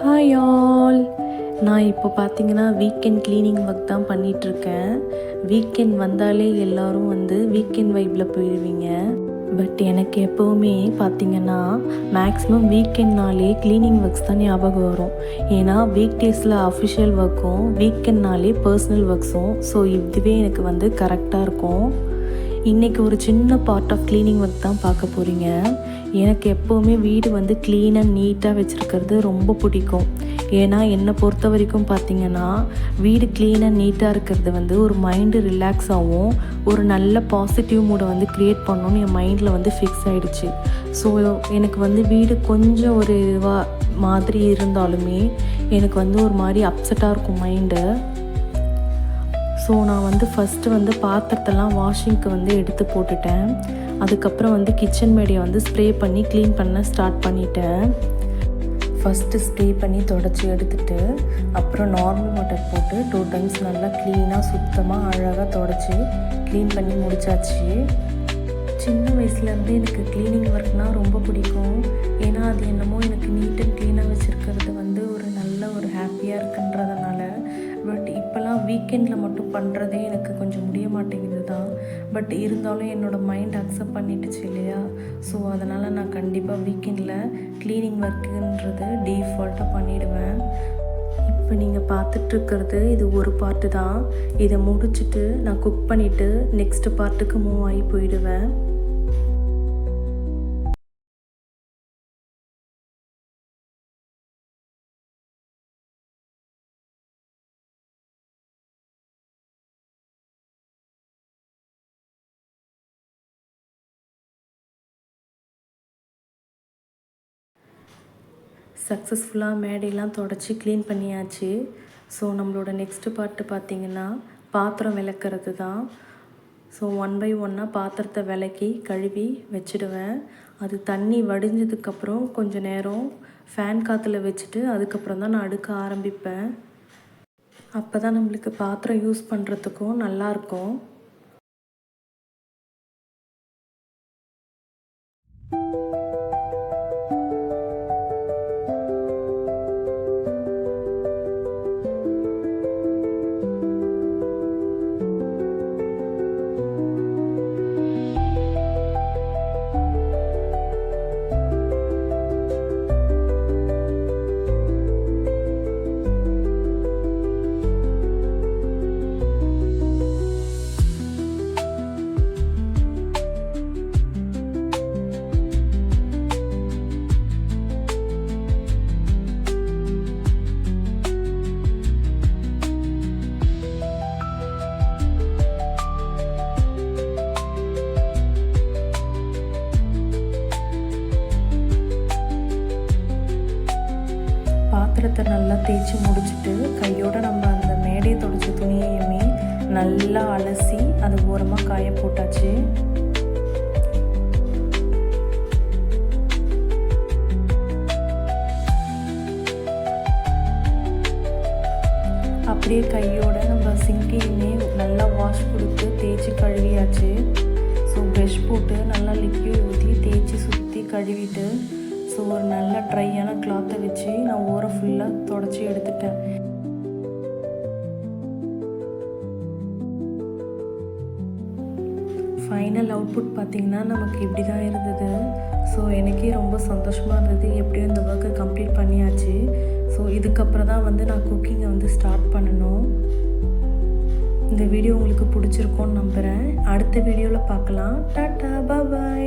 Hi all. நான் இப்போ பார்த்தீங்கன்னா வீக்கெண்ட் க்ளீனிங் ஒர்க் தான் பண்ணிகிட்ருக்கேன். வீக்கெண்ட் வந்தாலே எல்லோரும் வீக்கெண்ட் வைப்பில் போயிடுவீங்க. பட் எனக்கு எப்போவுமே பார்த்திங்கன்னா மேக்ஸிமம் வீக்கெண்ட்னாலே க்ளீனிங் ஒர்க்ஸ் தான் ஞாபகம் வரும். ஏன்னா வீக் டேஸில் அஃபிஷியல் ஒர்க்கும் வீக்கெண்ட்னாலே பர்சனல் ஒர்க்ஸும். ஸோ இதுவே எனக்கு கரெக்டாக இருக்கும். இன்றைக்கி ஒரு சின்ன பார்ட் ஆஃப் க்ளீனிங் ஒர்க் தான் பார்க்க போகிறீங்க. எனக்கு எப்போவுமே வீடு க்ளீனாக நீட்டாக வச்சுருக்கிறது ரொம்ப பிடிக்கும். ஏன்னா என்னை பொறுத்த வரைக்கும் பார்த்திங்கன்னா வீடு க்ளீனாக நீட்டாக இருக்கிறது ஒரு மைண்டு ரிலாக்ஸ் ஆகும். ஒரு நல்ல பாசிட்டிவ் மூடை க்ரியேட் பண்ணணும்னு என் மைண்டில் ஃபிக்ஸ் ஆகிடுச்சு. ஸோ எனக்கு வீடு கொஞ்சம் ஒரு இதுவாக மாதிரி இருந்தாலுமே எனக்கு ஒரு மாதிரி அப்செட்டாக இருக்கும் மைண்டு. ஸோ நான் ஃபஸ்ட்டு பாத்திரத்தெல்லாம் வாஷிங்க்கு எடுத்து போட்டுட்டேன். அதுக்கப்புறம் கிச்சன் மேடையை ஸ்ப்ரே பண்ணி க்ளீன் பண்ண ஸ்டார்ட் பண்ணிட்டேன். ஃபஸ்ட்டு ஸ்ப்ரே பண்ணி தொடச்சி எடுத்துகிட்டு அப்புறம் நார்மல் வாட்டர் போட்டு 2 டைம்ஸ் நல்லா க்ளீனாக சுத்தமாக அழகாக தொடச்சி க்ளீன் பண்ணி முடிச்சாச்சு. சின்ன வயசுலேருந்து எனக்கு க்ளீனிங் ஒர்க்னால் ரொம்ப பிடிக்கும். ஏன்னா அது என்னமோ எனக்கு நீட் அண்ட் க்ளீனாக வச்சுருக்கிறது ஒரு நல்ல ஒரு ஹாப்பியாக இருக்குன்றதுனால. பட் இப்போல்லாம் வீக்கெண்டில் மட்டும் பண்ணுறதே எனக்கு கொஞ்சம் முடிய மாட்டேங்குது தான். பட் இருந்தாலும் என்னோடய மைண்ட் அக்செப்ட் பண்ணிட்டுச்சு இல்லையா. ஸோ அதனால் நான் கண்டிப்பாக வீக்கெண்டில் க்ளீனிங் ஒர்க்குன்றது டிஃபால்ட்டாக பண்ணிவிடுவேன். இப்போ நீங்கள் பார்த்துட்ருக்கிறது இது ஒரு பார்ட்டு தான். இதை முடிச்சுட்டு நான் குக் பண்ணிவிட்டு நெக்ஸ்ட்டு பார்ட்டுக்கு மூவ் ஆகி போயிடுவேன். சக்ஸஸ்ஃபுல்லாக மேடையெல்லாம் தொடச்சி க்ளீன் பண்ணியாச்சு. ஸோ நம்மளோட நெக்ஸ்ட்டு பார்ட்டு பார்த்திங்கன்னா பாத்திரம் விளக்குறது தான். ஸோ 1 பை 1 பாத்திரத்தை விளக்கி கழுவி வச்சுடுவேன். அது தண்ணி வடிஞ்சதுக்கப்புறம் கொஞ்சம் நேரம் ஃபேன் காற்றுல வச்சுட்டு அதுக்கப்புறம் தான் நான் அடுக்க ஆரம்பிப்பேன். அப்போ தான் நம்மளுக்கு பாத்திரம் யூஸ் பண்ணுறதுக்கும் நல்லாயிருக்கும். பாத்திரத்தை நல்லா தேய்ச்சி முடிச்சுட்டு கையோடு நம்ம அந்த மேடையை தொடச்ச துணியையுமே நல்லா அலசி அது ஓரமாக காய போட்டாச்சு. அப்படியே கையோடு நம்ம சிங்கையுமே நல்லா வாஷ் கொடுத்து தேய்ச்சி கழுவியாச்சு. ஸோ ப்ரஷ் போட்டு நல்லா லிக்விட் ஊற்றி தேய்ச்சி சுற்றி கழுவிட்டு ஸோ ஒரு நல்ல ட்ரையான கிளாத்தை வச்சு நான் ஓரம் ஃபுல்லாக தொடச்சி எடுத்துட்டேன். ஃபைனல் அவுட்புட் பார்த்திங்கன்னா நமக்கு இப்படி தான் இருந்தது. ஸோ எனக்கே ரொம்ப சந்தோஷமாக இருந்தது. எப்படியும் இந்த ஒர்க்கை கம்ப்ளீட் பண்ணியாச்சு. ஸோ இதுக்கப்புறம் தான் நான் குக்கிங்கை ஸ்டார்ட் பண்ணணும். இந்த வீடியோ உங்களுக்கு பிடிச்சிருக்கோன்னு நம்புகிறேன். அடுத்த வீடியோவில் பார்க்கலாம். டாட்டா பாய்.